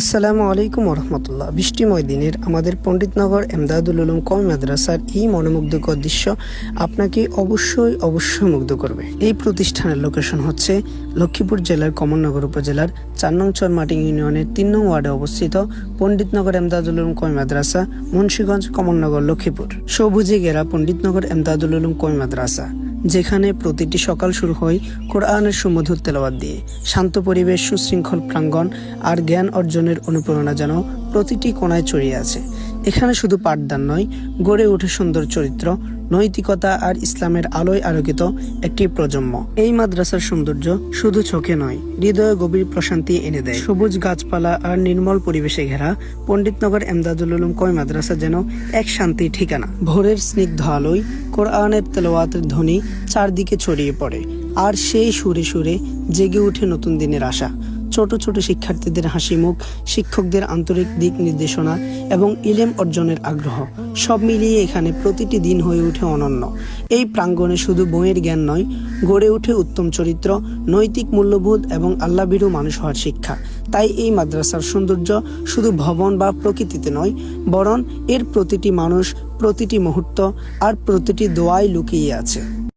আসসালামু আলাইকুম রহমতুল্লাহ। বৃষ্টিময় দিনের আমাদের পণ্ডিতনগর এমদাদুল উলুম কওমি মাদ্রাসার এই মনোমুগ্ধকর দৃশ্য আপনাকে অবশ্যই মুগ্ধ করবে। এই প্রতিষ্ঠানের লোকেশন হচ্ছে লক্ষ্মীপুর জেলার কমলনগর উপজেলার 4 নং চরমাটি ইউনিয়নের 3 নং ওয়ার্ডে অবস্থিত পণ্ডিতনগর এমদাদুল উলুম কওমি মাদ্রাসা, মুন্সিগঞ্জ, কমলনগর, লক্ষ্মীপুর। সবুজে ঘেরা পণ্ডিতনগর এমদাদুল উলুম কওমি মাদ্রাসা, যেখানে প্রতিটি সকাল শুরু হয় কোরআনের সুমধুর তেলাওয়াত দিয়ে। শান্ত পরিবেশ, সুশৃঙ্খল প্রাঙ্গণ আর জ্ঞান অর্জনের অনুপ্রেরণা যেন প্রতিটি কোণায় ছড়িয়ে আছে। এখানে শুধু পাঠদান নয়, গড়ে ওঠে সুন্দর চরিত্র, নৈতিকতা আর ইসলামের আলোয় আলোকিত একটি প্রজন্ম। এই মাদ্রাসার সৌন্দর্য শুধু চোখে নয়, হৃদয়ে গভীর প্রশান্তি এনে দেয়। সবুজ গাছপালা আর নির্মল পরিবেশে ঘেরা পণ্ডিতনগর এমদাদুল উলুম কওমি মাদ্রাসা যেন এক শান্তির ঠিকানা। ভোরের স্নিগ্ধ আলোয় কোরআনের তেলাওয়াতের ধ্বনি চারদিকে ছড়িয়ে পড়ে, আর সেই সুরে সুরে জেগে ওঠে নতুন দিনের আশা। ছোট ছোট শিক্ষার্থীদের হাসি মুখ, শিক্ষকদের আন্তরিক দিক নির্দেশনা এবং ইলম অর্জনের আগ্রহ, সব মিলিয়ে এখানে প্রতিটি দিন হয়ে ওঠে অনন্য। এই প্রাঙ্গণে শুধু বইয়ের জ্ঞান নয়, গড়ে ওঠে উত্তম চরিত্র, নৈতিক মূল্যবোধ এবং আল্লাহভীরু মানুষ হওয়ার শিক্ষা। তাই এই মাদ্রাসার সৌন্দর্য শুধু ভবন বা প্রকৃতিতে নয়, বরং এর প্রতিটি মানুষ, প্রতিটি মুহূর্ত আর প্রতিটি দোয়ায় লুকিয়ে আছে।